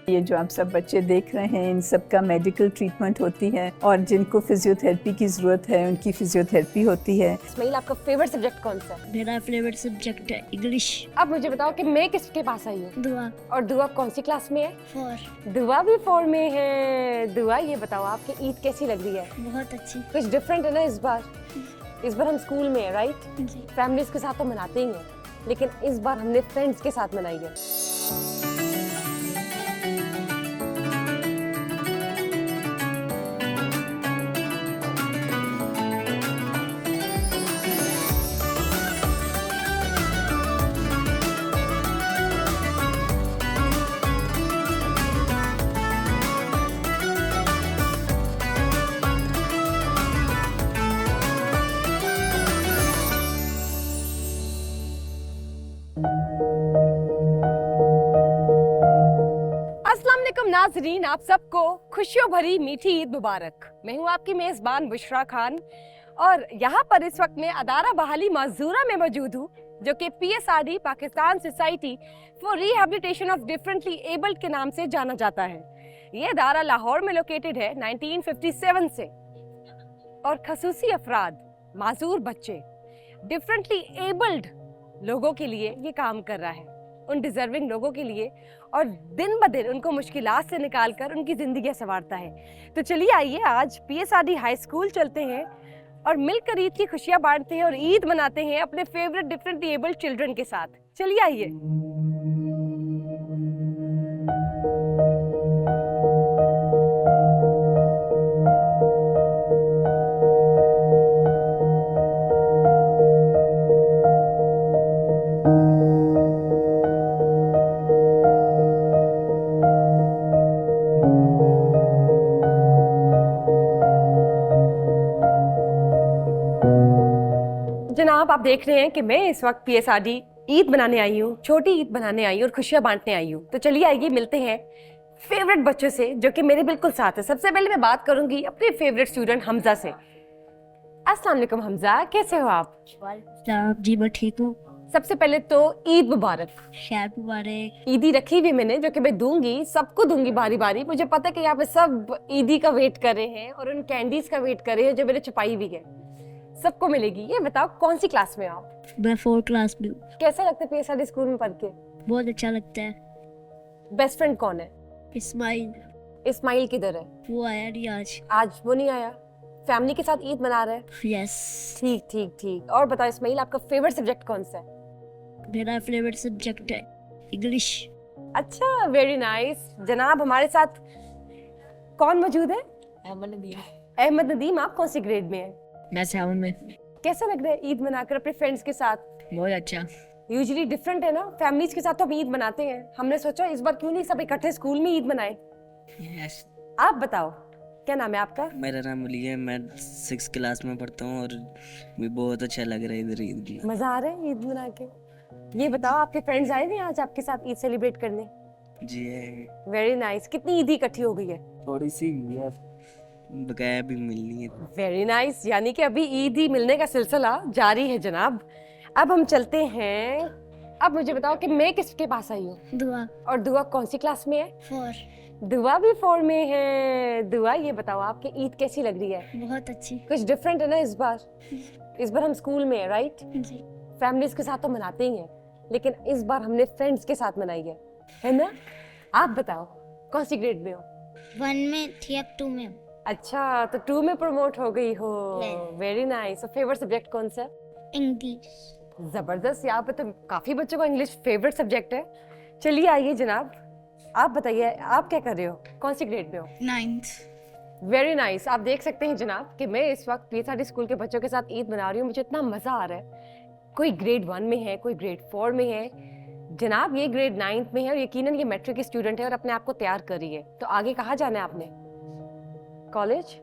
ये जो आप सब बच्चे देख रहे हैं इन सब का मेडिकल ट्रीटमेंट होती है और जिनको फिजियोथेरेपी की ज़रूरत है उनकी फिजियोथेरेपी होती है। इस्माइल, आपका फेवरेट सब्जेक्ट कौन सा है? मेरा फेवरेट सब्जेक्ट है इंग्लिश। अब मुझे बताओ कि मैं किसके पास आई हूँ? दुआ और दुआ कौन सी क्लास में है? 4। दुआ भी 4 में है। दुआ, ये बताओ आपकी ईद कैसी लग रही है? बहुत अच्छी कुछ डिफरेंट है ना इस बार? इस बार हम स्कूल में है, राइट? जी। फैमिलीज के साथ तो मनाते ही हैं, लेकिन इस बार हमने फ्रेंड्स के साथ मनाई है। अस्सलाम वालेकुम नाजरीन, आप सबको खुशियों भरी मीठी ईद मुबारक। मैं हूं आपकी मेज़बान बुशरा खान और यहाँ पर इस वक्त मैं अदारा बहाली माजूरा में मौजूद हूँ, जो कि PSRD Pakistan society for rehabilitation of differently abled के नाम से जाना जाता है। ये अदारा लाहौर में लोकेटेड है 1957 से और खसूसी अफराद, माजूर बच्चे, डिफरेंटली एबल्ड लोगों के लिए ये काम कर रहा है, उन डिजर्विंग लोगों के लिए, और दिन ब दिन उनको मुश्किलात से निकाल कर उनकी ज़िंदगी संवारता है। तो चलिए आइए आज PSRD हाई स्कूल चलते हैं और मिलकर ईद की खुशियाँ बांटते हैं और ईद मनाते हैं अपने फेवरेट डिफरेंटली एबल्ड चिल्ड्रन के साथ। चलिए आइए। जनाब, आप देख रहे हैं कि मैं इस वक्त PSRD ईद मनाने आई हूँ, छोटी ईद मनाने आई हूँ और खुशियाँ बांटने आई हूँ। तो चलिए आइए मिलते हैं फेवरेट बच्चों से जो कि मेरे बिल्कुल साथ है। सबसे पहले मैं बात करूंगी अपने फेवरेट स्टूडेंट हमजा से। अस्सलाम वालेकुम हमजा, कैसे हो आप? जी मैं ठीक हूँ। सबसे पहले तो ईद मुबारक। खैर मुबारक। ईदी रखी हुई मैंने, जो कि मैं दूंगी, सबको दूंगी बारी बारी। मुझे पता है कि यहाँ पे सब ईदी का वेट कर रहे हैं और उन कैंडीज का वेट कर रहे हैं जो मैंने छुपाई हुई है, सबको मिलेगी। ये बताओ कौन सी क्लास में आप? मैं 4 क्लास में हूँ। कैसा लगता है PSRD स्कूल में पढ़ के? बहुत अच्छा लगता है। बेस्ट फ्रेंड कौन है? इस्माइल। इस्माइल किधर है? वो आया नहीं आज। आज वो नहीं आया, फैमिली के साथ ईद मना रहे हैं। यस। ठीक ठीक ठीक। और बताओ इस्माइल, आपका फेवरेट सब्जेक्ट कौन सा है? मेरा फेवरेट सब्जेक्ट है इंग्लिश। अच्छा, वेरी नाइस। जनाब, हमारे साथ कौन मौजूद है? अहमद नदीम। अहमद नदीम, आप कौन सी ग्रेड में हैं? मैं 7 में। कैसा लग रहा है ईद मनाकर अपने फ्रेंड्स के साथ? बहुत अच्छा। यूजुअली डिफरेंट है ना, फैमिलीज के साथ तो हम ईद मनाते हैं। हमने सोचा इस बार क्यों नहीं सब इकट्ठे स्कूल में ईद मनाए। यस। आप बताओ, क्या नाम है आपका? मेरा नाम अली है, मैं 6 क्लास में पढ़ता हूँ और भी बहुत अच्छा लग रहा है इधर ईद में। मजा आ रहा है ईद मना के? ये बताओ, आपके फ्रेंड्स आए थे आज आपके साथ ईद सेलिब्रेट करने? जी वेरी नाइस। कितनी ईद इकट्ठी हो गई है? थोड़ी सी बकाया भी मिलनी है। वेरी नाइस, यानी कि अभी ईद ही मिलने का सिलसिला जारी है जनाब। अब हम चलते हैं। अब मुझे बताओ कि मैं किसके पास आई हूँ? दुआ और दुआ कौन सी क्लास में है? 4। दुआ भी 4 में है। दुआ, ये बताओ आपकी ईद कैसी लग रही है? बहुत अच्छी। कुछ डिफरेंट है ना इस बार? इस बार हम स्कूल में है, राइट? जी। फैमिलीज के साथ तो मनाते ही हैं, लेकिन इस बार हमने फ्रेंड्स के साथ मनाई है ना? आप बताओ कौन सी ग्रेड में हो? 1 में थी, अब 2 में। अच्छा, तो 2 में प्रमोट हो गई हो। Yes. Very nice. Favourite subject कौन सा? इंग्लिश। जबरदस्त, यहाँ पे तो काफी बच्चों का इंग्लिश फेवरेट सब्जेक्ट है। चलिए आइए जनाब, आप बताइए आप क्या कर रहे हो, कौन सी ग्रेड में हो? 9th। Very nice. आप देख सकते हैं जनाब कि मैं इस वक्त PSRD स्कूल के बच्चों के साथ ईद मना रही हूँ। मुझे इतना मजा आ रहा है। कोई ग्रेड 1 में है, कोई ग्रेड 4 में है। जनाब, ये ग्रेड 9th में है और यकीनन ये मैट्रिक की स्टूडेंट है और अपने आप को तैयार कर रही है। तो आगे कहाँ जाना है आपने? कॉलेज?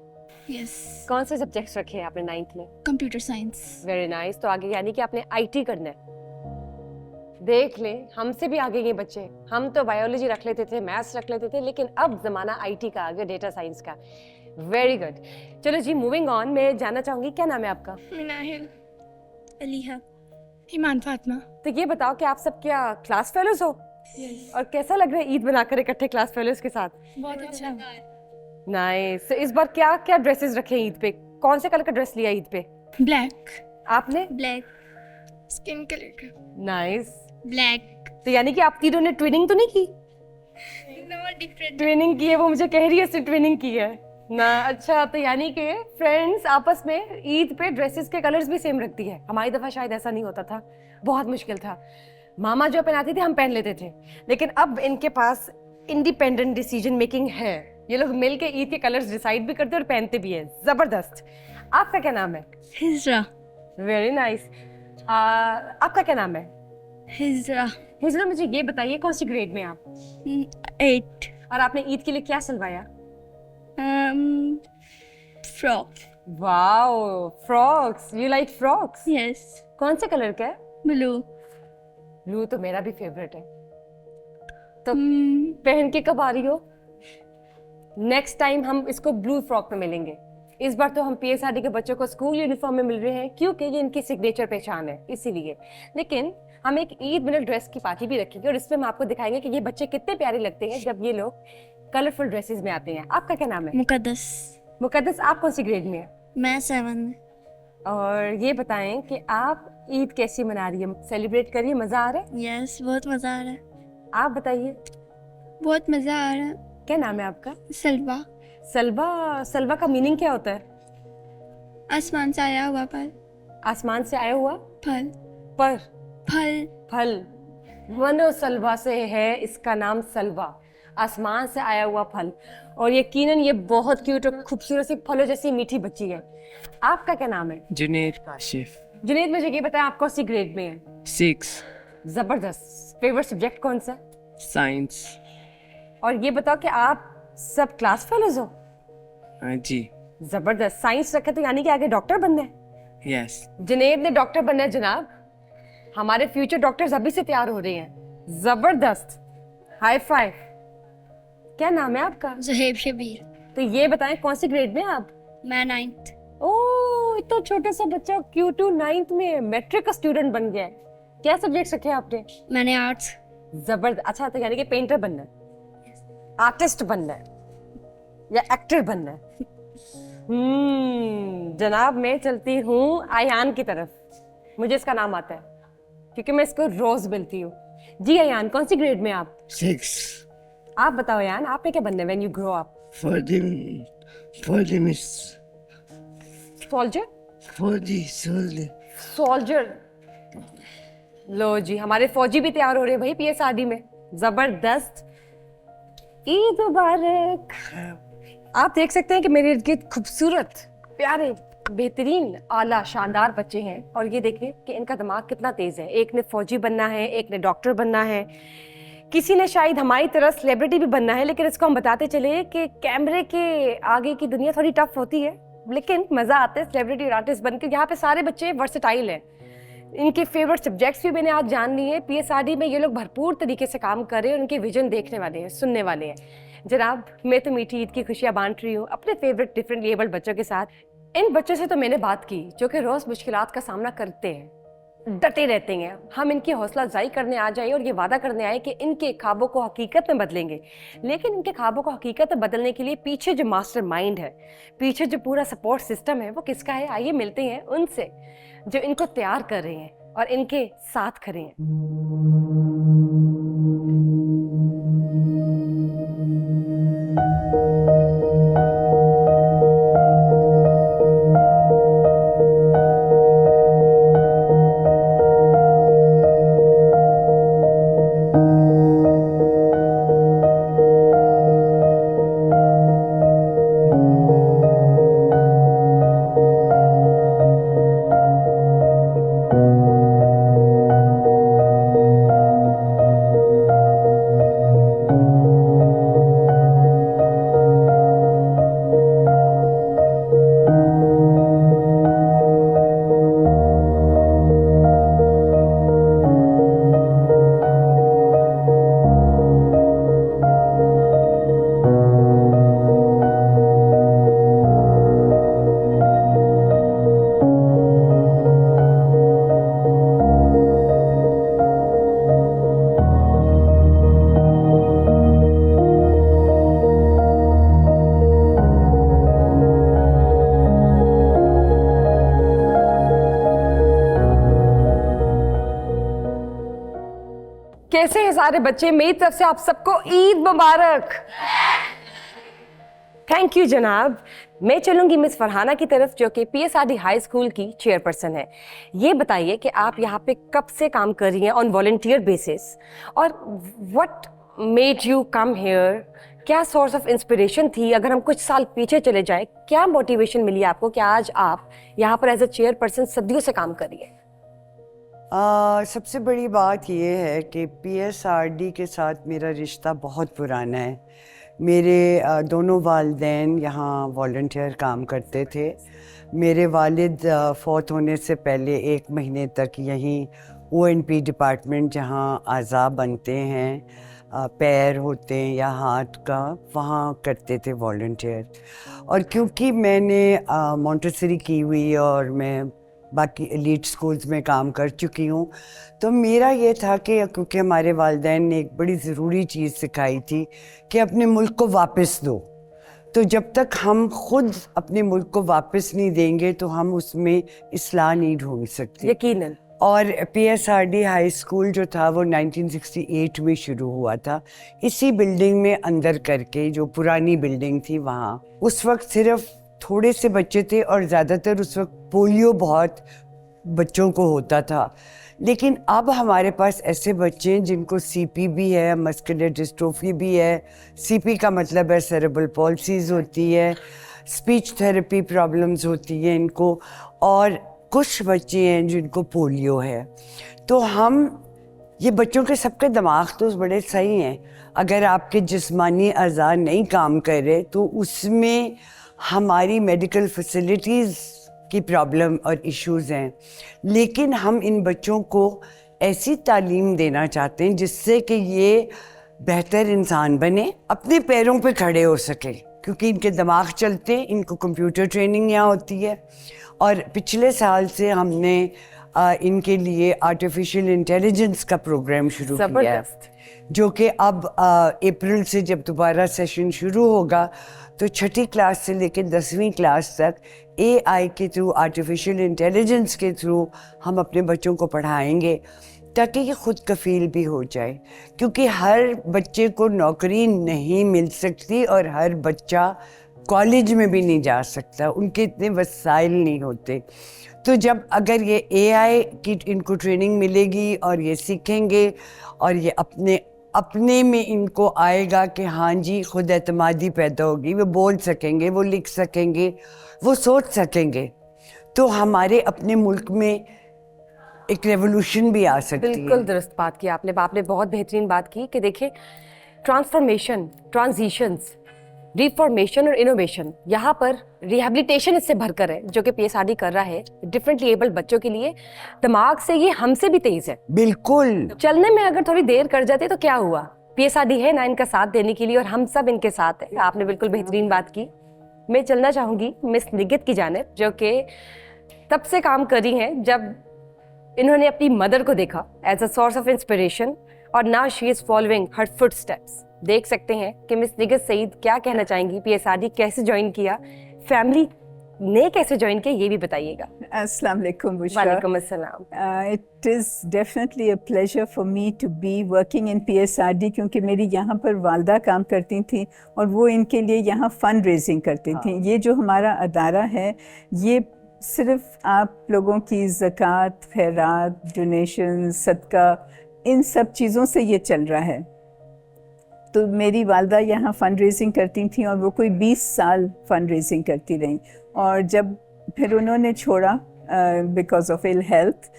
यस। कौन से सब्जेक्ट्स रखे हैं आपने 9th में? Computer science. Very nice. तो आगे यानी कि आपने IT करना है। देख लें, हमसे भी आगे ये बच्चे। हम तो बायोलॉजी रख लेते थे, मैथ्स रख लेते थे, लेकिन अब जमाना IT का आ गया, डेटा साइंस का। Very good. चलो जी, मूविंग ऑन। मैं जानना चाहूंगी, क्या नाम है आपका? मिनाहिल। अलीहा। ईमान फातिमा। तो ये बताओ कि आप सब क्या क्लास फेलोज हो? और कैसा लग रहा है ईद बनाकर इकट्ठे क्लास फेलोज के साथ? बहुत अच्छा। नाइस। इस बार क्या क्या ड्रेसेस रखे हैं ईद पे? कौन से कलर का ड्रेस लिया ईद पे ब्लैक। आपने? ब्लैक स्किन कलर का। नाइस। ब्लैक। तो यानी कि आप तीनों ने ट्विनिंग तो नहीं की? No different. ट्विनिंग की है, वो मुझे कह रही है उसने ट्विनिंग की है ना। अच्छा, तो यानी कि फ्रेंड्स आपस में ईद पे ड्रेसेस के कलर्स भी सेम रखती है। हमारी दफा शायद ऐसा नहीं होता था, बहुत मुश्किल था। मामा जो पहनाती थी हम पहन लेते थे, लेकिन अब इनके पास इंडिपेंडेंट डिसीजन मेकिंग है। ये लोग मिल के ईद के कलर्स डिसाइड भी करते हैं और पहनते भी हैं। जबरदस्त। आपका क्या नाम है? हिजरा। Very nice. आपका क्या नाम है? हिजरा। हिजरा, मुझे ये बताइए कौन सी ग्रेड में आप? 8। और आपने ईद के लिए क्या सिलवाया? Frock. Wow, frocks. You like frocks? Yes. कौन से कलर का है? ब्लू। ब्लू तो मेरा भी फेवरेट है। तो पहन के कब आ रही हो? नेक्स्ट टाइम हम इसको ब्लू फ्रॉक में मिलेंगे। इस बार तो हम पीएसआरडी के बच्चों को स्कूल यूनिफॉर्म में मिल रहे हैं क्योंकि ये इनकी सिग्नेचर पहचान है, इसीलिए। लेकिन हम एक ईद मिनट ड्रेस की पार्टी भी रखेंगे और इसमें हम आपको दिखाएंगे कि ये बच्चे कितने प्यारे लगते हैं जब ये लोग कलरफुल ड्रेसेस में आते हैं। आपका क्या नाम है? मुकद्दस। मुकद्दस, आप कौन सी ग्रेड में है? मैं 7 में। और ये बताएं कि आप ईद कैसी मना रही है? सेलिब्रेट करिए, मजा आ रहा है? यस, बहुत मज़ा आ रहा है। आप बताइए, बहुत मज़ा आ रहा है। क्या नाम है आपका? सलवा। सलवा। सलवा का मीनिंग क्या होता है? आसमान से आया हुआ फल। आसमान से आया हुआ फल। पर फल। फल। मनो सलवा से है इसका नाम सलवा, आसमान से आया हुआ फल। और यकीनन ये बहुत क्यूट और खूबसूरत सी फलों जैसी मीठी बच्ची है। आपका क्या नाम है? जुनेद काशिफ। जुनेद, मुझे ये बताएं आप कौन सी ग्रेड में है? 6 जबरदस्त। फेवरेट सब्जेक्ट कौन सा? साइंस। और ये बताओ कि आप सब क्लास फेलोज हो? हाँ जी। जबरदस्त। साइंस रखे तो यानी कि आगे डॉक्टर बनना है? यस। जुनेद ने डॉक्टर बनना है जनाब। हमारे फ्यूचर डॉक्टर्स अभी से तैयार हो रहे हैं। जबरदस्त, हाई फाइव। क्या नाम है आपका? ज़ुहैब शबीर। तो ये बताएं कौन सी ग्रेड में हैं आप? मैं 9th। ओह, इतना छोटा सा बच्चा Q2 9th में मैट्रिक का स्टूडेंट बन गया है। क्या सब्जेक्ट रखे हैं आपने? मैंने आर्ट्स। जबरदस्त। अच्छा, तो यानी कि पेंटर बनना है, आर्टिस्ट बनना है या एक्टर बनना है? जनाब, मैं चलती हूँ आयान की तरफ। मुझे इसका नाम आता है क्योंकि मैं इसको रोज मिलती हूँ। जी आयान, कौन सी ग्रेड में आप? 6 आप बताओ आयान, आपने क्या बनना है when you grow up? for the miss soldier. for the soldier. Soldier. लो जी, हमारे फौजी भी तैयार हो रहे हैं भाई पीएसआरडी में। जबरदस्त। ईद मुबारक। आप देख सकते हैं कि मेरे इर्द गिर्द खूबसूरत, प्यारे, बेहतरीन, आला, शानदार बच्चे हैं। और ये देखें कि इनका दिमाग कितना तेज है। एक ने फौजी बनना है, एक ने डॉक्टर बनना है, किसी ने शायद हमारी तरह सेलिब्रिटी भी बनना है। लेकिन इसको हम बताते चले कि कैमरे के आगे की दुनिया थोड़ी टफ होती है, लेकिन मज़ा आता है सेलिब्रिटी और आर्टिस्ट बनकर। यहाँ पे सारे बच्चे वर्सेटाइल हैं। इनके फेवरेट सब्जेक्ट्स भी मैंने आज जान लिए। पीएसआरडी में ये लोग भरपूर तरीके से काम कर रहे हैं और उनके विजन देखने वाले हैं, सुनने वाले हैं। जनाब, मैं तो मीठी ईद की खुशियाँ बांट रही हूँ अपने फेवरेट डिफरेंट एबल्ड बच्चों के साथ। इन बच्चों से तो मैंने बात की जो कि रोज़ मुश्किलात का सामना करते हैं, डटे रहते हैं। हम इनकी हौसला अफजाई करने आ जाए और ये वादा करने आए कि इनके ख्वाबों को हकीकत में बदलेंगे। लेकिन इनके ख्वाबों को हकीकत में बदलने के लिए पीछे जो मास्टर माइंड है, पीछे जो पूरा सपोर्ट सिस्टम है, वो किसका है? आइए मिलते हैं उनसे जो इनको तैयार कर रहे हैं और इनके साथ खड़े हैं। कैसे हैं सारे बच्चे? मेरी तरफ से आप सबको ईद मुबारक। थैंक यू जनाब। मैं चलूंगी मिस फरहाना की तरफ, जो कि पीएसआरडी हाई स्कूल की चेयरपर्सन है। ये बताइए कि आप यहाँ पे कब से काम कर रही हैं ऑन वॉलंटियर बेसिस, और what made you come here? क्या सोर्स ऑफ इंस्पिरेशन थी? अगर हम कुछ साल पीछे चले जाएं, क्या मोटिवेशन मिली आपको कि आज आप यहाँ पर एज अ चेयरपर्सन सदियों से काम कर रही हैं? सबसे बड़ी बात यह है कि पीएसआरडी के साथ मेरा रिश्ता बहुत पुराना है। मेरे दोनों वालिदैन यहाँ वॉलंटियर काम करते थे। मेरे वालिद फौत होने से पहले 1 महीने तक यहीं ओएनपी डिपार्टमेंट, जहाँ आज़ा बनते हैं, पैर होते हैं या हाथ का, वहाँ करते थे वॉलंटियर। और क्योंकि मैंने मॉन्टेसरी की हुई और मैं बाकी एलीट स्कूल्स में काम कर चुकी हूँ, तो मेरा ये था कि क्योंकि हमारे वालिदैन ने एक बड़ी ज़रूरी चीज़ सिखाई थी कि अपने मुल्क को वापस दो। तो जब तक हम खुद अपने मुल्क को वापस नहीं देंगे तो हम उसमें इस्लाह नहीं ढूंढ सकते। यकीनन। और पीएसआरडी हाई स्कूल जो था वो 1968 में शुरू हुआ था, इसी बिल्डिंग में अंदर करके, जो पुरानी बिल्डिंग थी वहाँ। उस वक्त सिर्फ थोड़े से बच्चे थे और ज़्यादातर उस वक्त पोलियो बहुत बच्चों को होता था। लेकिन अब हमारे पास ऐसे बच्चे हैं जिनको सीपी भी है, मस्कुलर डिस्ट्रोफी भी है। सीपी का मतलब है सेरेब्रल पॉल्सीज होती है, स्पीच थेरेपी प्रॉब्लम्स होती हैं इनको, और कुछ बच्चे हैं जिनको पोलियो है। तो हम ये बच्चों के सबके दिमाग तो बड़े सही हैं, अगर आपके जिस्मानी अज़ा नहीं काम कर रहे तो उसमें हमारी मेडिकल फैसिलिटीज़ की प्रॉब्लम और इश्यूज़ हैं। लेकिन हम इन बच्चों को ऐसी तालीम देना चाहते हैं जिससे कि ये बेहतर इंसान बने, अपने पैरों पे खड़े हो सके, क्योंकि इनके दिमाग चलते, इनको कंप्यूटर ट्रेनिंग यहाँ होती है। और पिछले साल से हमने इनके लिए आर्टिफिशियल इंटेलिजेंस का प्रोग्राम शुरू किया है, जो कि अब अप्रैल से जब दोबारा सेशन शुरू होगा तो 6ठी क्लास से लेकर 10वीं क्लास तक एआई के थ्रू, आर्टिफिशियल इंटेलिजेंस के थ्रू हम अपने बच्चों को पढ़ाएंगे ताकि ये खुद कफील भी हो जाए। क्योंकि हर बच्चे को नौकरी नहीं मिल सकती और हर बच्चा कॉलेज में भी नहीं जा सकता, उनके इतने वसाइल नहीं होते। तो जब अगर ये एआई की इनको ट्रेनिंग मिलेगी और ये सीखेंगे और ये अपने में इनको आएगा कि हाँ जी, खुद एतमादी पैदा होगी, वो बोल सकेंगे, वो लिख सकेंगे, वो सोच सकेंगे, तो हमारे अपने मुल्क में एक रेवोल्यूशन भी आ सकती है। बिल्कुल दुरुस्त बात की आपने बहुत बेहतरीन बात की कि देखिए, ट्रांसफॉर्मेशन, ट्रांजिशंस, रिफॉर्मेशन और इनोवेशन, यहाँ पर रिहैबिलिटेशन इससे भरकर है, जो कि पीएसआरडी कर रहा है डिफरेंटली एबल्ड बच्चों के लिए। दिमाग से ये हमसे भी तेज है। बिल्कुल। चलने में अगर थोड़ी देर कर जाते तो क्या हुआ, पीएसआरडी है ना इनका साथ देने के लिए, और हम सब इनके साथ हैं। आपने बिल्कुल बेहतरीन बात की। मैं चलना चाहूँगी मिस निगित की जानिब, जो कि तब से काम कर रही हैं जब इन्होंने अपनी मदर को देखा as a source of inspiration, और now she is following her footsteps. देख सकते हैं कि मिस निगित सईद क्या कहना चाहेंगी, पीएसआरडी कैसे ज्वाइन किया, फैमिली ने कैसे ज्वाइन किया, ये भी बताइएगा। अस्सलाम वालेकुम बुशरा। वालेकुम अस्सलाम। It is definitely a pleasure for me to be working in PSRD, क्योंकि मेरी यहाँ पर वालदा काम करती थी और वो इनके लिए यहाँ फंड रेजिंग करती थी। ये जो हमारा अदारा है, ये सिर्फ आप लोगों की ज़कात, खैरात, डोनेशन, सदका, इन सब चीज़ों से ये चल रहा है। तो मेरी वालदा यहाँ फ़ंड रेजिंग करती थी और वो कोई 20 साल फ़ंड रेजिंग करती रहीं। और जब फिर उन्होंने छोड़ा बिकॉज ऑफ इल हेल्थ,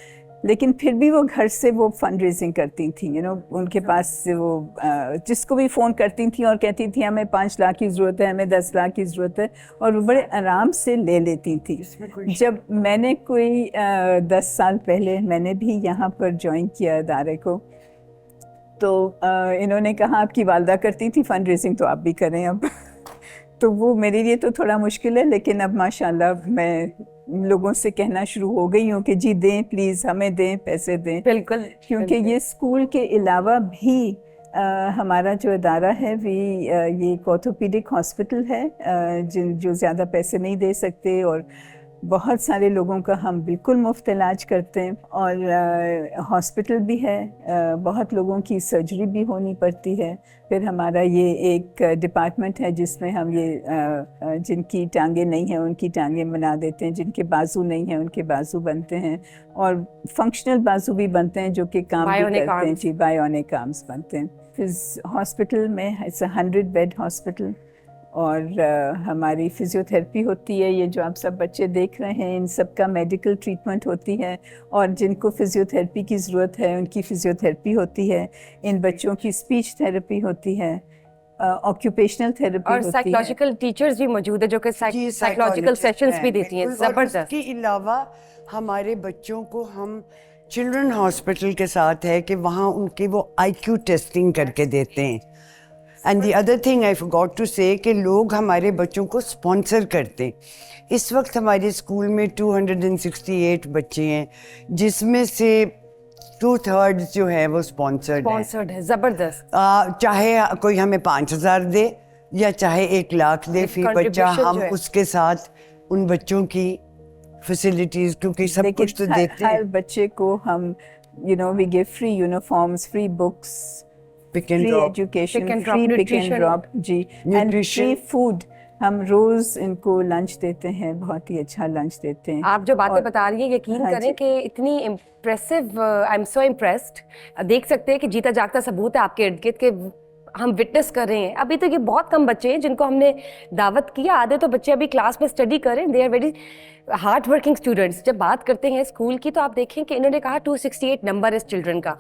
लेकिन फिर भी वो घर से वो फ़ंड रेजिंग करती थी। उनके पास से वो जिसको भी फ़ोन करती थी और कहती थी हमें 5 लाख की ज़रूरत है, हमें 10 लाख की ज़रूरत है, और वो बड़े आराम से ले लेती थी। जब मैंने कोई 10 साल पहले मैंने भी यहाँ पर ज्वाइन किया अदारे को, तो इन्होंने कहा आपकी वालदा करती थी फ़ंड रेजिंग तो आप भी करें अब। तो वो मेरे लिए तो थोड़ा मुश्किल है, लेकिन अब माशाल्लाह मैं लोगों से कहना शुरू हो गई हूँ कि जी दें, प्लीज़ हमें दें, पैसे दें। बिल्कुल, क्योंकि ये स्कूल के अलावा भी हमारा जो अदारा है ये एक ऑर्थोपीडिक हॉस्पिटल है, जो ज़्यादा पैसे नहीं दे सकते, और बहुत सारे लोगों का हम बिल्कुल मुफ्त इलाज करते हैं और हॉस्पिटल भी है, बहुत लोगों की सर्जरी भी होनी पड़ती है। फिर हमारा ये एक डिपार्टमेंट है जिसमें हम ये जिनकी टांगें नहीं हैं उनकी टांगें बना देते हैं, जिनके बाजू नहीं हैं उनके बाजू बनते हैं, और फंक्शनल बाजू भी बनते हैं जो कि काम भी Bionic करते हैं arms. जी, बायोनिक आर्म्स बनते हैं। फिर हॉस्पिटल में इट्स 100 बेड हॉस्पिटल, और हमारी फिजियोथेरेपी होती है। ये जो आप सब बच्चे देख रहे हैं इन सब का मेडिकल ट्रीटमेंट होती है, और जिनको फिजियोथेरेपी की ज़रूरत है उनकी फिजियोथेरेपी होती है। इन बच्चों की स्पीच थेरेपी होती है, ऑक्यूपेशनल थेरेपी और होती है। साइकोलॉजिकल टीचर्स भी मौजूद है जो कि जी, साइकोलॉजिकल psychologist सेशंस हैं, भी देती हैं। बिल्कुल। और जबरदस्त। उसके अलावा हमारे बच्चों को हम चिल्ड्रन हॉस्पिटल के साथ है कि वहाँ उनकी वो IQ टेस्टिंग करके देते हैं। And the other thing I forgot to say कि लोग हमारे बच्चों को स्पॉन्सर करते हैं। इस वक्त हमारे स्कूल में 268 बच्चे हैं, जिसमें से 2/3 जो है वो स्पॉन्सर्ड है। जबरदस्त। चाहे कोई हमें 5,000 दे या चाहे 1 लाख दे फी बच्चा, contribution हम जो है। उसके साथ उन बच्चों की फैसिलिटीज, क्योंकि सब कुछ तो देते हर हैं। बच्चे को हम we give free uniforms, free books, pick and free drop, education, Pick and drop, free pick and nutrition. Drop जी, एंड Nutrition. Free food. हम रोज इनको लंच देते हैं, बहुत ही अच्छा लंच देते हैं। आप जो बातें और- बता रही हैं यकीन हाँ करें जी। कि इतनी impressive, I am so impressed. देख सकते हैं कि जीता जागता सबूत है आपके इर्द गिर्द के हम विटनेस कर रहे हैं। अभी तो ये बहुत कम बच्चे हैं जिनको हमने दावत किया, आधे तो बच्चे अभी क्लास में स्टडी करें। They are very hard working students. जब बात करते हैं स्कूल की तो आप देखें कि इन्होंने कहा 268 नंबर इस चिल्ड्रन का,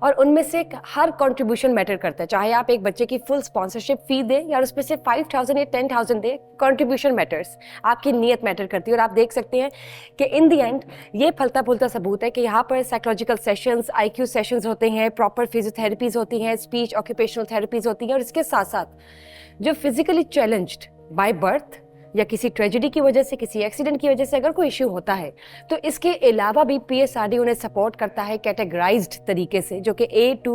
और उनमें से हर कंट्रीब्यूशन मैटर करता है। चाहे आप एक बच्चे की फुल स्पॉन्सरशिप फी दें या उसमें से 5,000 या 10,000 दें, कंट्रीब्यूशन मैटर्स, आपकी नीयत मैटर करती है। और आप देख सकते हैं कि इन द एंड ये फलता फूलता सबूत है कि यहाँ पर साइकोलॉजिकल सेशंस, IQ सेशंस होते हैं, प्रॉपर फिजियोथेरेपीज होती हैं, स्पीच ऑक्यूपेशनल थेरेपीज होती हैं, और इसके साथ साथ जो फिजिकली चैलेंज्ड बाय बर्थ या किसी ट्रेजेडी की वजह से, किसी एक्सीडेंट की वजह से अगर कोई इश्यू होता है तो इसके अलावा भी PSRD उन्हें सपोर्ट करता है कैटेगराइज्ड तरीके से, जो कि A to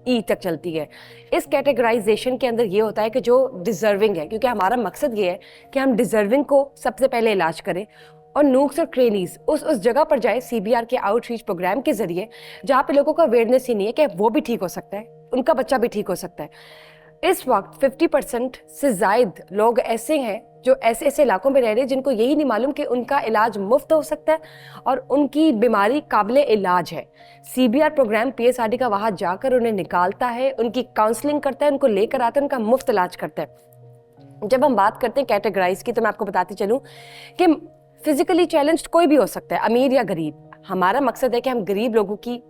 E तक चलती है। इस कैटेगराइजेशन के अंदर ये होता है कि जो डिजर्विंग है, क्योंकि हमारा मकसद ये है कि हम डिजर्विंग को सबसे पहले इलाज करें, और नूक्स और क्रेनीज उस जगह पर जाए CBR के आउटरीच प्रोग्राम के जरिए, जहाँ पे लोगों को अवेयरनेस ही नहीं है कि वो भी ठीक हो सकता है, उनका बच्चा भी ठीक हो सकता है। इस वक्त 50% से ज़ायद लोग ऐसे हैं जो ऐसे इलाकों में रह रहे हैं जिनको यही नहीं मालूम कि उनका इलाज मुफ्त हो सकता है और उनकी बीमारी काबिले इलाज है। CBR प्रोग्राम PSRD का वहाँ जाकर उन्हें निकालता है, उनकी काउंसलिंग करता है, उनको लेकर आता है, उनका मुफ्त इलाज करता है। जब हम बात करते हैं कैटेगराइज की, तो मैं आपको बताती चलूँ कि फिजिकली चैलेंज्ड कोई भी हो सकता है, अमीर या गरीब। हमारा मकसद है कि हम गरीब लोगों की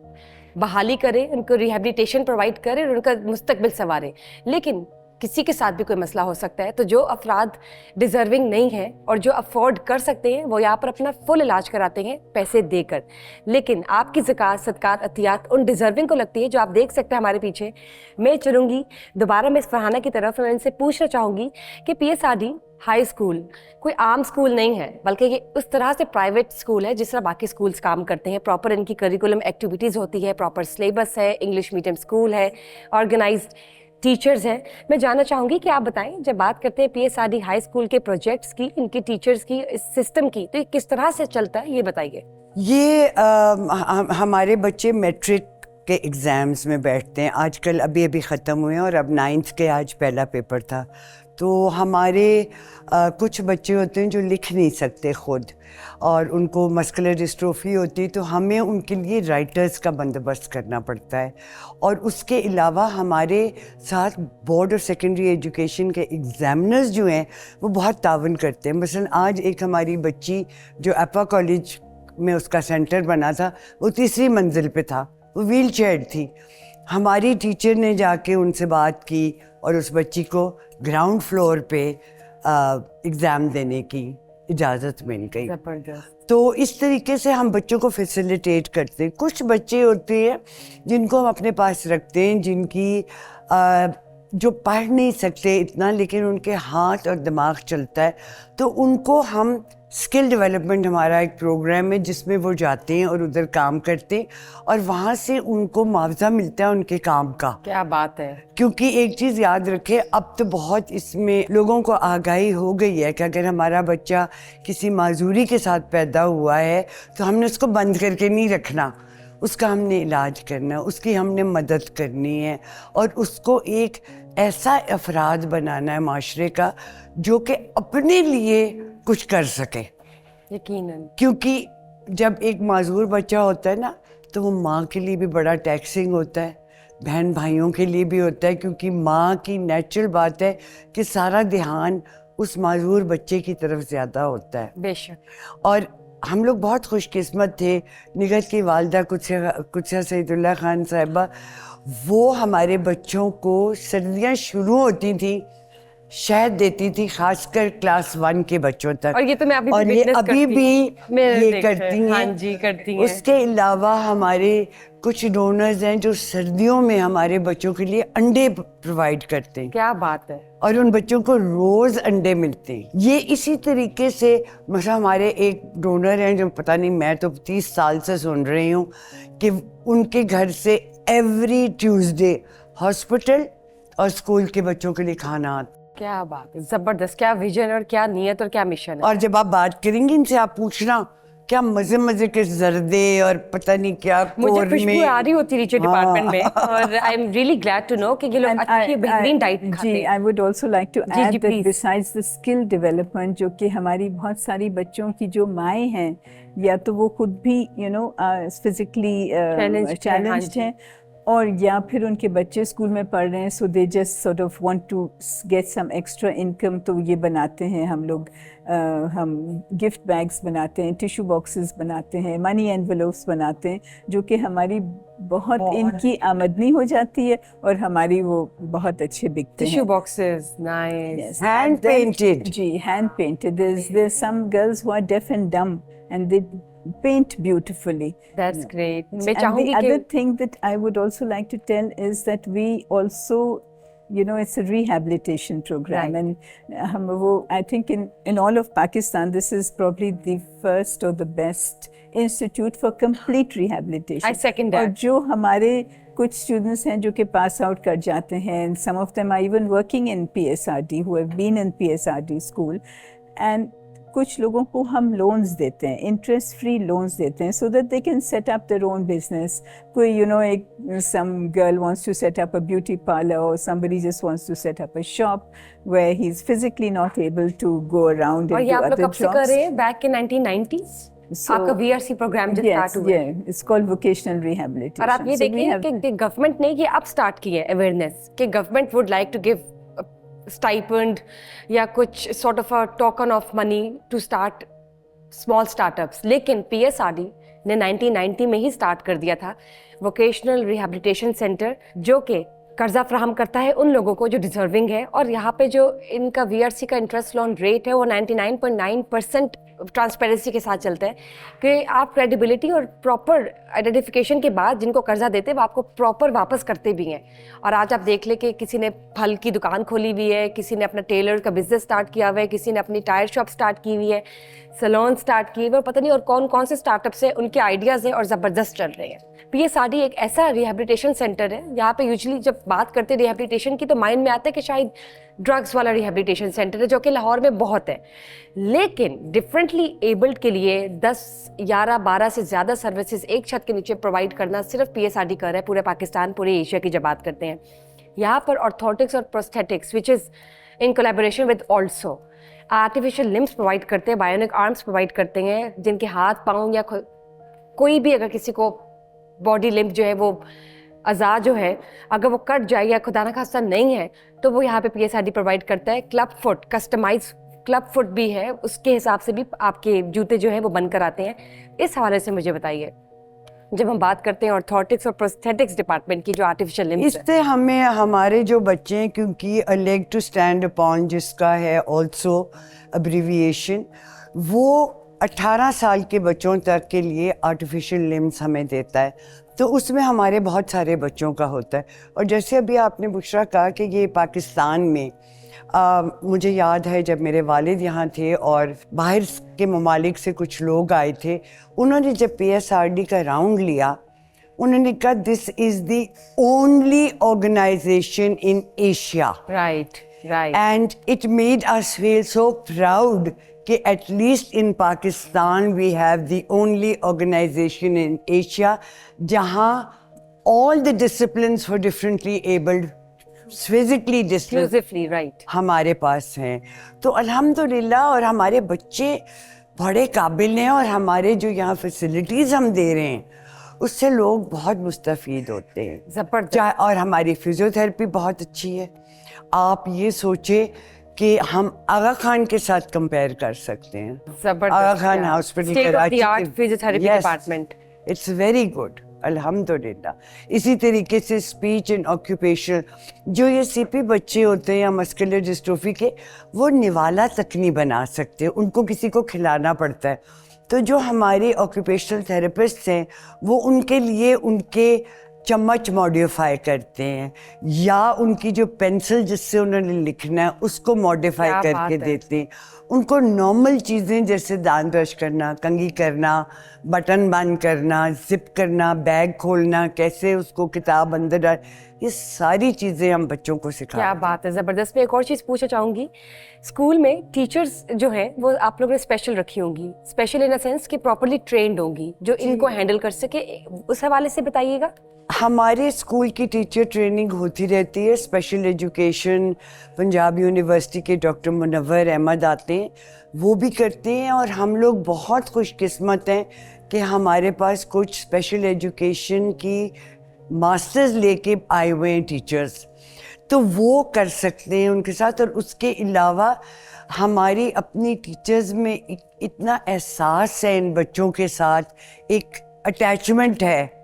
बहाली करें, उनको रिहैबिलिटेशन प्रोवाइड करें और उनका मुस्तकबिल संवारें। लेकिन किसी के साथ भी कोई मसला हो सकता है, तो जो अफराद डिजर्विंग नहीं है और जो अफोर्ड कर सकते हैं वो यहाँ पर अपना फुल इलाज कराते हैं पैसे देकर। लेकिन आपकी ज़कात, सदकात, अतियात उन डिजर्विंग को लगती है जो आप देख सकते हैं हमारे पीछे। मैं चलूँगी दोबारा मैं इस फरहाना की तरफ, मैं इनसे पूछना चाहूँगी कि PSRD हाई स्कूल कोई आम स्कूल नहीं है, बल्कि ये उस तरह से प्राइवेट स्कूल है जिस तरह बाकी स्कूल्स काम करते हैं। प्रॉपर इनकी करिकुलम एक्टिविटीज़ होती है, प्रॉपर सिलेबस है, इंग्लिश मीडियम स्कूल है, ऑर्गेनाइज्ड टीचर्स हैं। मैं जानना चाहूँगी कि आप बताएं, जब बात करते हैं PSRD हाई स्कूल के प्रोजेक्ट्स की, इनके टीचर्स की, इस सिस्टम की, तो ये किस तरह से चलता है, ये बताइए। ये हमारे बच्चे मैट्रिक के एग्ज़ाम्स में बैठते हैं। आजकल अभी ख़त्म हुए हैं और अब 9th के आज पहला पेपर था। तो हमारे कुछ बच्चे होते हैं जो लिख नहीं सकते ख़ुद और उनको मस्कुलर डिस्ट्रोफी होती है, तो हमें उनके लिए राइटर्स का बंदोबस्त करना पड़ता है। और उसके अलावा हमारे साथ बोर्ड ऑफ सेकेंडरी एजुकेशन के एग्ज़ामिनर्स जो हैं वो बहुत तावन करते हैं। मसलन आज एक हमारी बच्ची जो एपा कॉलेज में उसका सेंटर बना था, वो 3री मंजिल पे था, वो व्हील चेयर थी। हमारी टीचर ने जाके उनसे बात की और उस बच्ची को ग्राउंड फ्लोर पे एग्ज़ाम देने की इजाज़त मिल गई। ज़बरदस्त। तो इस तरीके से हम बच्चों को फैसिलिटेट करते हैं। कुछ बच्चे होते हैं जिनको हम अपने पास रखते हैं, जिनकी जो पढ़ नहीं सकते इतना लेकिन उनके हाथ और दिमाग चलता है, तो उनको हम स्किल डेवलपमेंट, हमारा एक प्रोग्राम है जिसमें वो जाते हैं और उधर काम करते हैं और वहाँ से उनको मुआवजा मिलता है उनके काम का। क्या बात है। क्योंकि एक चीज़ याद रखें, अब तो बहुत इसमें लोगों को आगाही हो गई है कि अगर हमारा बच्चा किसी माजूरी के साथ पैदा हुआ है तो हमने उसको बंद करके नहीं रखना, उसका हमने इलाज करना, उसकी हमने मदद करनी है और उसको एक ऐसा अफराद बनाना है माशरे का जो कि अपने लिए कुछ कर सके। यकीनन। क्योंकि जब एक माजूर बच्चा होता है ना तो वो माँ के लिए भी बड़ा टैक्सिंग होता है, बहन भाइयों के लिए भी होता है, क्योंकि माँ की नेचुरल बात है कि सारा ध्यान उस माजूर बच्चे की तरफ ज़्यादा होता है। बेशक। और हम लोग बहुत खुशकिस्मत थे, निगत की वालदा कुत्सा सईदुल्लाह खान साहिबा, वो हमारे बच्चों को सर्दियाँ शुरू होती थी शहद देती थी, खासकर क्लास 1 के बच्चों तक। और ये तो मैं अभी और भी ये witness अभी करती भी हूँ। मेरे ये देखते करती हैं। हैं। हाँ जी, करती हैं। उसके अलावा हमारे कुछ डोनर्स हैं जो सर्दियों में हमारे बच्चों के लिए अंडे प्रोवाइड करते हैं क्या बात है। और उन बच्चों को रोज अंडे मिलते हैं। ये इसी तरीके से मतलब हमारे एक डोनर हैं जो पता नहीं, मैं तो 30 साल से सुन रही हूँ कि उनके घर से एवरी ट्यूसडे हॉस्पिटल और स्कूल के बच्चों के लिए खाना आता। क्या बात है, जबरदस्त। क्या विजन और क्या नियत और क्या मिशन है। और जब आप बात करेंगे इनसे, आप पूछना क्या मजे मजे के जर्दे और पता नहीं क्या मुझे खुशबू कोरमे। आ रही होती नीचे डिपार्टमेंट में और I am really glad to know कि ये लोग And अच्छी बेहतरीन डाइट खाते जी, हैं। I would also like to ji, add ji, that please. besides the skill development, जो कि हमारी बहुत सारी बच्चों की जो माएँ हैं या तो वो खुद भी physically challenged हैं और या फिर उनके बच्चे स्कूल में पढ़ रहे हैं, so they just sort of want to get some extra income, तो ये बनाते हैं हम लोग, हम गिफ्ट बैग्स बनाते हैं, टिश्यू बॉक्सेस बनाते हैं, मनी एनवेलोप्स बनाते हैं, जो कि हमारी बहुत इनकी आमदनी हो जाती है और हमारी वो बहुत अच्छे बिकते हैं। Tissue boxes, nice. Hand And then- painted. जी, hand painted. There's some girls who are deaf and dumb and they paint beautifully. That's great. मैं And चाहूंगी the other कि thing that I would also like to tell is that we also, it's a rehabilitation program, Right. and हम वो I think in all of Pakistan this is probably the first or the best institute for complete rehabilitation. I second और that. जो हमारे कुछ students हैं जो कि pass out कर जाते हैं, and some of them are even working in PSRD, who have been in PSRD school, and कुछ लोगों को हम लोन्स देते हैं, इंटरेस्ट फ्री लोन्स देते हैं, so that they can set up their own business. कोई एक some girl wants to set up a beauty parlour और somebody just wants to set up a shop where he is physically not able to go around और and ये डू आप लोग other कब से कर रहे हैं? बैक इन 1990s आपका VRC प्रोग्राम जो स्टार्ट हुआ है। It's called vocational rehabilitation. और आप ये देखिए कि गवर्नमेंट ने ये अब स्टार्ट की है अवेयरनेस कि government would like to give stipend या कुछ sort of a token of money to start small startups, लेकिन PSRD ने 1990 में ही स्टार्ट कर दिया था वोकेशनल रिहैबिलिटेशन सेंटर, जो कि कर्जा फ्राहम करता है उन लोगों को जो डिजर्विंग है। और यहाँ पे जो इनका VRC का इंटरेस्ट लोन रेट है वो 99.9% ट्रांसपेरेंसी के साथ चलता है कि आप क्रेडिबिलिटी और प्रॉपर आइडेंटिफिकेशन के बाद जिनको कर्जा देते हैं वो आपको प्रॉपर वापस करते भी हैं। और आज आप देख ले कि किसी ने फल की दुकान खोली हुई है, किसी ने अपना टेलर का बिजनेस स्टार्ट किया हुआ है, किसी ने अपनी टायर शॉप स्टार्ट की हुई है, सैलून स्टार्ट किए हुए, और पता नहीं और कौन कौन से स्टार्टअप्स हैं, उनके आइडियाज़ हैं और ज़बरदस्त चल रहे हैं। PSRD एक ऐसा रिहैबिलिटेशन सेंटर है, यहाँ पे यूजुअली जब बात करते हैं रिहैबिलिटेशन की तो माइंड में आता है कि शायद ड्रग्स वाला रिहैबिलिटेशन सेंटर है, जो कि लाहौर में बहुत है। लेकिन डिफरेंटली एबल्ड के लिए 10, 11, 12 से ज़्यादा सर्विसेज एक छत के नीचे प्रोवाइड करना सिर्फ PSRD कर रहा है पूरे पाकिस्तान, पूरे एशिया की जब बात करते हैं। यहाँ पर ऑर्थोटिक्स और prosthetics which is in collaboration with also artificial limbs provide करते हैं, बायोनिक आर्म्स प्रोवाइड करते हैं, जिनके हाथ पाँव या कोई भी अगर किसी को बॉडी लिम्फ जो है वो अज़ा जो है अगर वो कट जाए या खुदा न खास्ता नहीं है तो वो यहाँ पे PSRD प्रोवाइड करता है। Club foot, customize club foot भी है, उसके हिसाब से भी आपके जूते जो हैं वो बनकर आते हैं। इस हवाले से मुझे बताइए, जब हम बात करते हैं ऑर्थोटिक्स और प्रोस्थेटिक्स डिपार्टमेंट की जो आर्टिफिशियल लिम्स है, इससे हमें हमारे जो बच्चे हैं, क्योंकि a leg to stand upon जिसका है ऑल्सो अब्रीविएशन, वो 18 साल के बच्चों तक के लिए आर्टिफिशियल लिम्स हमें देता है तो उसमें हमारे बहुत सारे बच्चों का होता है। और जैसे अभी आपने बुशरा कहा कि ये पाकिस्तान में मुझे याद है जब मेरे वालिद यहाँ थे और बाहर के ममालिक से कुछ लोग आए थे, उन्होंने जब PSRD का राउंड लिया, उन्होंने कहा this is the only organization in Asia, right right, and it made us feel so proud कि at least in Pakistan we have the only organization in Asia जहाँ all the disciplines for differently abled, physically disabled exclusively right, हमारे पास हैं। तो अल्हम्दुलिल्लाह, और हमारे बच्चे बड़े काबिल हैं और हमारे जो यहाँ फैसिलिटीज़ हम दे रहे हैं उससे लोग बहुत मुस्तफ़ीद होते हैं। जबरदस्त। और हमारी फिजियोथेरेपी बहुत अच्छी है। आप ये सोचे कि हम आगा खान के साथ कंपेयर कर सकते हैं। जबरदस्त, Aga Khan yeah. Hospital State of the art physiotherapy department. It's very good, अल्हम्दुलिल्लाह। इसी तरीके से स्पीच एंड ऑक्यूपेशनल, जो ये CP बच्चे होते हैं या मस्कुलर डिस्ट्रोफी के, वो निवाला तक नहीं बना सकते, उनको किसी को खिलाना पड़ता है। तो जो हमारे ऑक्यूपेशनल थेरेपिस्ट हैं वो उनके लिए उनके चम्मच मॉडिफाई करते हैं, या उनकी जो पेंसिल जिससे उन्होंने लिखना है उसको मॉडिफाई क्या करके बात है। देते हैं। उनको नॉर्मल चीज़ें जैसे दांत ब्रश करना, कंघी करना, बटन बंद करना, जिप करना, बैग खोलना, कैसे उसको किताब अंदर डाल, ये सारी चीज़ें हम बच्चों को सिखाते क्या हैं। बात है, जबरदस्त। मैं एक और चीज पूछना चाहूंगी, स्कूल में टीचर्स जो हैं वो आप लोगों ने स्पेशल रखी होंगी, स्पेशल इन अ सेंस कि प्रॉपर्ली ट्रेन्ड होंगी जो इनको हैंडल कर सके, उस हवाले से बताइएगा। हमारे स्कूल की टीचर ट्रेनिंग होती रहती है। स्पेशल एजुकेशन पंजाब यूनिवर्सिटी के डॉक्टर मुनव्वर अहमद आते हैं, वो भी करते हैं। और हम लोग बहुत खुशकिस्मत हैं कि हमारे पास कुछ स्पेशल एजुकेशन की मास्टर्स लेके आए हुए हैं टीचर्स, तो वो कर सकते हैं उनके साथ। और उसके अलावा हमारी अपनी टीचर्स में इतना एहसास है इन बच्चों के साथ, एक अटैचमेंट है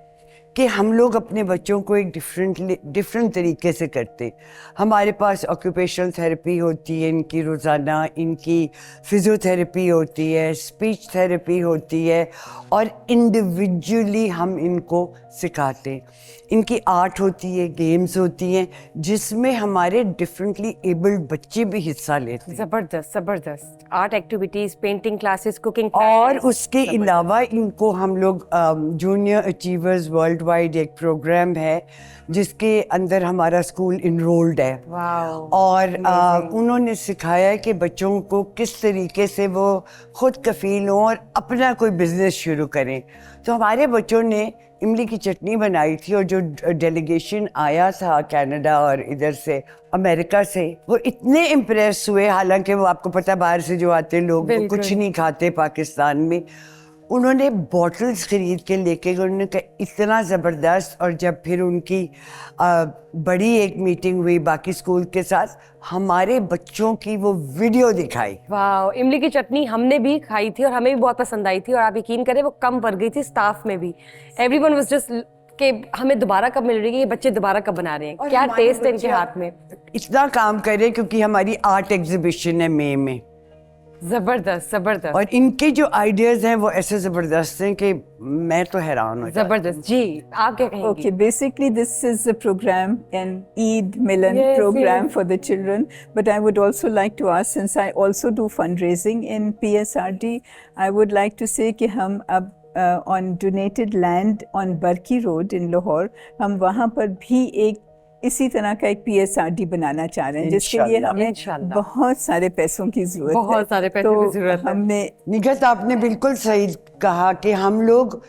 कि हम लोग अपने बच्चों को एक डिफरेंट तरीके से करते। हमारे पास ऑक्यूपेशनल थेरेपी होती है इनकी रोज़ाना, इनकी फिजियोथेरेपी होती है, स्पीच थेरेपी होती है, और इंडिविजुअली हम इनको सिखाते हैं। इनकी आर्ट होती है, गेम्स होती हैं, जिसमें हमारे डिफरेंटली एबल्ड बच्चे भी हिस्सा लेते हैं। जबरदस्त जबरदस्त। Art activities, painting classes, cooking और उसके अलावा इनको हम लोग जूनियर अचीवर्स वर्ल्ड वाइड एक प्रोग्राम है जिसके अंदर हमारा स्कूल इनरोल्ड है। और उन्होंने सिखाया है कि बच्चों को किस तरीके से वो खुद कफील हों और अपना कोई बिजनेस शुरू करें। तो हमारे बच्चों ने इमली की चटनी बनाई थी, और जो डेलीगेशन आया था कनाडा और इधर से अमेरिका से, वो इतने इम्प्रेस हुए। हालांकि वो आपको पता है बाहर से जो आते लोग वो कुछ नहीं खाते पाकिस्तान में। उन्होंने बॉटल्स खरीद के लेके गए, उन्होंने कहा इतना ज़बरदस्त। और जब फिर उनकी बड़ी एक मीटिंग हुई बाकी स्कूल के साथ, हमारे बच्चों की वो वीडियो दिखाई। वाह, इमली की चटनी हमने भी खाई थी और हमें भी बहुत पसंद आई थी, और आप यकीन करें वो कम पड़ गई थी स्टाफ में भी। एवरीवन वाज जस्ट कि हमें दोबारा कब मिल रही है, ये बच्चे दोबारा कब बना रहे हैं, क्या टेस्ट है इनके हाथ में। इतना काम करे क्योंकि हमारी आर्ट एग्जीबिशन है मई में। जबरदस्त जबरदस्त। और इनके जो आइडियाज हैं वो ऐसे जबरदस्त हैं कि मैं तो हैरान हूँ। जबरदस्त। जी, आप क्या कहेंगी? Okay, basically this is a program, an Eid Milan Yes, program yes. for the children. But I would also like to ask, since I also do fundraising in PSRD, I would like to say कि हम अब on donated land on Barki Road in Lahore, हम वहाँ पर भी एक इसी तरह का एक PSRD बनाना चाह रहे हैं, जिसके लिए हमें इंशाल्लाह। बहुत सारे पैसों की जरूरत है। बहुत सारे पैसों की जरूरत है। हमने निगत आपने बिल्कुल सही कहा कि हम लोग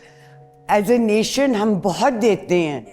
एज ए नेशन हम बहुत देते हैं,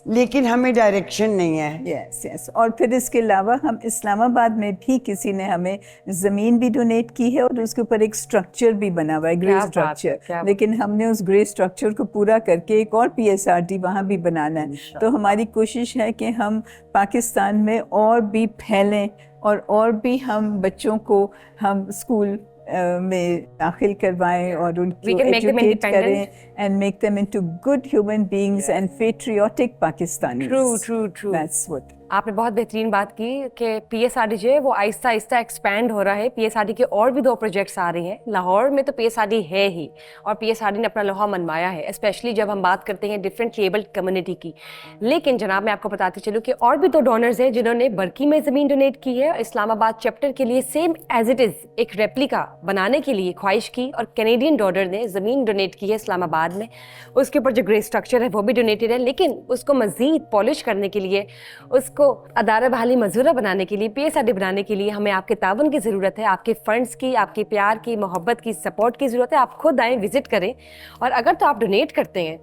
लेकिन हमें डायरेक्शन नहीं है। Yes yes. और फिर इसके अलावा हम इस्लामाबाद में भी किसी ने हमें ज़मीन भी डोनेट की है, और उसके ऊपर एक स्ट्रक्चर भी बना हुआ है, ग्रे क्या बात है, क्या स्ट्रक्चर। बात। लेकिन हमने उस ग्रे स्ट्रक्चर को पूरा करके एक और PSRD वहाँ भी बनाना है। तो हमारी कोशिश है कि हम पाकिस्तान में और भी फैलें, और भी हम बच्चों को हम स्कूल में दाखिल करवाएं और उनको एजुकेट करें and make them into good human beings and patriotic Pakistanis. True. That's what आपने बहुत बेहतरीन बात की कि पीएसआरडी जो है वो आहिस्ता आहिस्ता एक्सपैंड हो रहा है। पीएसआरडी के और भी 2 प्रोजेक्ट्स आ रहे हैं। लाहौर में तो पीएसआरडी है ही, और पीएसआरडी ने अपना लोहा मनवाया है, स्पेशली जब हम बात करते हैं डिफरेंट एबल्ड कम्युनिटी की। लेकिन जनाब, मैं आपको बताती चलूँ कि और भी 2 डोनर्स हैं जिन्होंने बरकी में ज़मीन डोनेट की है, इस्लामाबाद चैप्टर के लिए सेम एज इट इज़ एक रेप्लिका बनाने के लिए ख्वाहिश की, और कैनेडियन डोनर ने ज़मीन डोनेट की है इस्लामाबाद में। उसके ऊपर जो ग्रे स्ट्रक्चर है वो भी डोनेटेड है, लेकिन उसको मज़ीद पॉलिश करने के लिए, उसको अदारा बहाली मजूरा बनाने के लिए, पीएसआरडी बनाने के लिए हमें आपके ताउन की ज़रूरत है, आपके फंड्स की, आपके प्यार की, मोहब्बत की, सपोर्ट की ज़रूरत है। आप खुद आएँ, विजिट करें, और अगर तो आप डोनेट करते हैं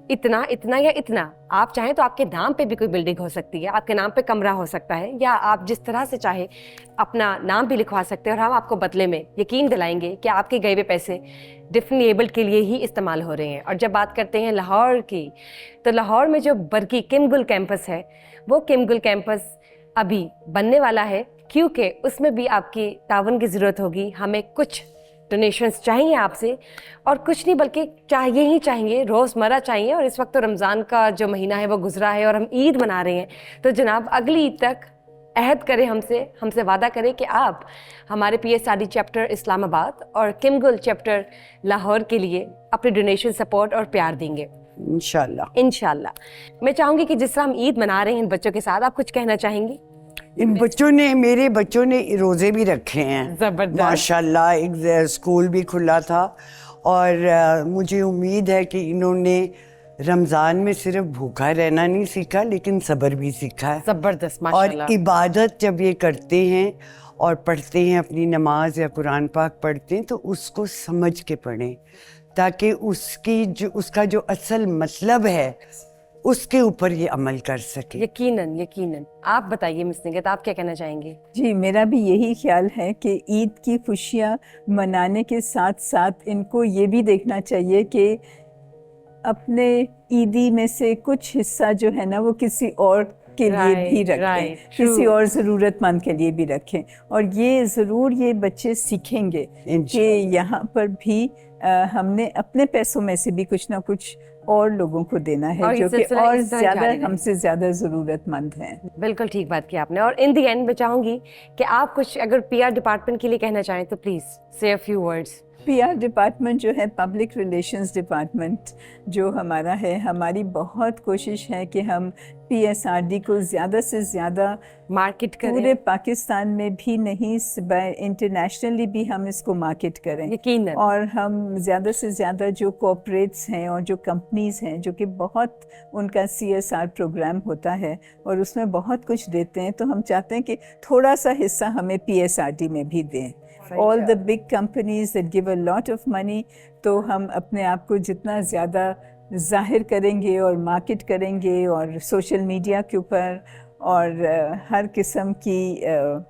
इतना इतना या इतना, आप चाहें तो आपके नाम पे भी कोई बिल्डिंग हो सकती है, आपके नाम पे कमरा हो सकता है, या आप जिस तरह से चाहे अपना नाम भी लिखवा सकते हैं, और हम आपको बदले में यकीन दिलाएंगे कि आपके गए हुए पैसे डिफरेंटली एबल्ड के लिए ही इस्तेमाल हो रहे हैं। और जब बात करते हैं लाहौर की, तो लाहौर में जो बरकी किमगुल कैंपस है, वो किमगुल कैंपस अभी बनने वाला है, क्योंकि उसमें भी आपकी ताउन की ज़रूरत होगी। हमें कुछ डोनेशंस चाहिए आपसे, और कुछ नहीं बल्कि चाहिए ही चाहिए, रोज़मर्रा चाहिए। और इस वक्त तो रमज़ान का जो महीना है वो गुजरा है और हम ईद मना रहे हैं, तो जनाब अगली ईद तक अहद करें हमसे वादा करें कि आप हमारे पीएसआरडी चैप्टर इस्लामाबाद और किमगुल चैप्टर लाहौर के लिए अपने डोनेशन, सपोर्ट और प्यार देंगे इंशाल्लाह। मैं चाहूँगी कि जिस तरह हम ईद मना रहे हैं इन बच्चों के साथ, आप कुछ कहना चाहेंगी? मेरे बच्चों ने रोज़े भी रखे हैं, ज़बरदस्त। माशाल्लाह। एक स्कूल भी खुला था, और मुझे उम्मीद है कि इन्होंने रमज़ान में सिर्फ भूखा रहना नहीं सीखा, लेकिन सब्र भी सीखा है। ज़बरदस्त, और माशाल्लाह। इबादत जब ये करते हैं और पढ़ते हैं, अपनी नमाज या कुरान पाक पढ़ते हैं, तो उसको समझ के पढ़ें, ताकि उसका जो असल मतलब है उसके ऊपर ये अमल कर सके। यकीनन यकीनन। आप बताइए मिस निगहत, आप क्या कहना चाहेंगे? जी, मेरा भी यही ख्याल है कि ईद की खुशियाँ मनाने के साथ साथ इनको ये भी देखना चाहिए कि अपने ईदी में से कुछ हिस्सा जो है ना, वो किसी और के लिए भी रखें, किसी और ज़रूरतमंद के लिए भी रखें। और ये ज़रूर ये बच्चे सीखेंगे कि यहाँ पर भी हमने अपने पैसों में से भी कुछ ना कुछ और लोगों को देना है, जो कि और ज़्यादा हमसे ज़्यादा ज़रूरतमंद हैं। बिल्कुल ठीक बात की आपने। और इन दी एंड मैं चाहूँगी कि आप कुछ अगर पीआर डिपार्टमेंट के लिए कहना चाहें तो प्लीज़ से a few words. PR department जो है, पब्लिक रिलेशंस डिपार्टमेंट जो हमारा है, हमारी बहुत कोशिश है कि हम पीएसआरडी को ज़्यादा से ज़्यादा मार्केट करें, पूरे पाकिस्तान में भी नहीं, इंटरनेशनली भी हम इसको मार्केट करें। यकीनन। और हम ज़्यादा से ज़्यादा जो कॉर्पोरेट्स हैं और जो कंपनीज़ हैं, जो कि बहुत उनका CSR प्रोग्राम होता है और उसमें बहुत कुछ देते हैं, तो हम चाहते हैं कि थोड़ा सा हिस्सा हमें पीएसआरडी में भी दें। All the big companies that give a lot of money, तो हम अपने आप को जितना ज़्यादा जाहिर करेंगे और मार्केट करेंगे और सोशल मीडिया के ऊपर और हर किस्म की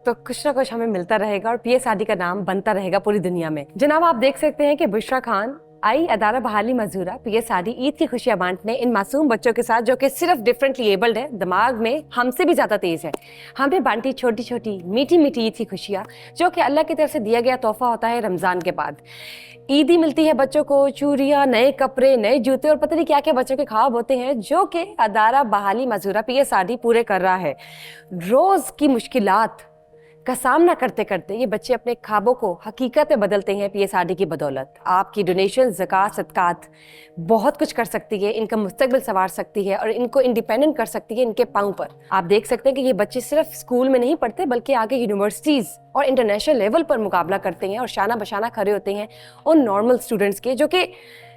तो कुछ ना कुछ हमें मिलता रहेगा और पीएसआरडी का नाम बनता रहेगा पूरी दुनिया में। जनाब, आप देख सकते हैं कि बुशरा खान आई अदारा बहाली मजूरा पीएसआरडी ईद की खुशियां बांटने इन मासूम बच्चों के साथ, जो कि सिर्फ डिफरेंटली एबल्ड है, दिमाग में हमसे भी ज़्यादा तेज़ है। हमने बांटी छोटी छोटी मीठी मीठी ईद की खुशियाँ, जो कि अल्लाह की तरफ से दिया गया तोहफा होता है रमज़ान के बाद। ईदी मिलती है बच्चों को, चूड़ियाँ, नए कपड़े, नए जूते और पता नहीं क्या क्या बच्चों के ख्वाब होते हैं, जो कि अदारा बहाली मजूरा पीएसआरडी पूरे कर रहा है। रोज़ की मुश्किलात का सामना करते करते ये बच्चे अपने ख्वाबों को हकीकत में बदलते हैं पीएसआरडी की बदौलत। आपकी डोनेशन, ज़कात, सदकात बहुत कुछ कर सकती है, इनका मुस्तकबिल संवार सकती है और इनको इंडिपेंडेंट कर सकती है इनके पाँव पर। आप देख सकते हैं कि ये बच्चे सिर्फ स्कूल में नहीं पढ़ते, बल्कि आगे यूनिवर्सिटीज़ और इंटरनेशनल लेवल पर मुकाबला करते हैं और शाना बशाना खड़े होते हैं उन नॉर्मल स्टूडेंट्स के, जो कि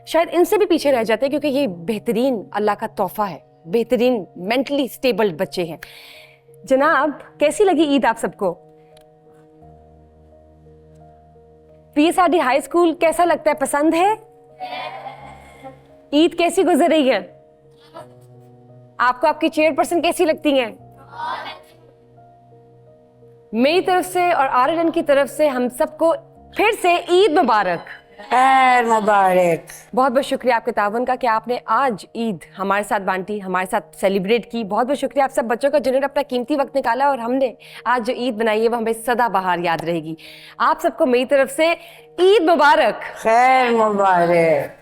शायद इनसे भी पीछे रह जाते हैं, क्योंकि ये बेहतरीन अल्लाह का तोहफा है, बेहतरीन मेंटली स्टेबल बच्चे हैं। जनाब, कैसी लगी ईद आप सबको? पीएसआरडी हाई स्कूल कैसा लगता है, पसंद है? ईद कैसी गुजर रही है आपको? आपकी चेयरपर्सन कैसी लगती हैं? मेरी तरफ से और RNN की तरफ से हम सबको फिर से ईद मुबारक। खैर मुबारक। बहुत बहुत शुक्रिया आपके तावन का कि आपने आज ईद हमारे साथ बांटी, हमारे साथ सेलिब्रेट की। बहुत बहुत शुक्रिया आप सब बच्चों का जिन्होंने अपना कीमती वक्त निकाला और हमने आज जो ईद बनाई है वो हमें सदा बहार याद रहेगी। आप सबको मेरी तरफ से ईद मुबारक। खैर मुबारक।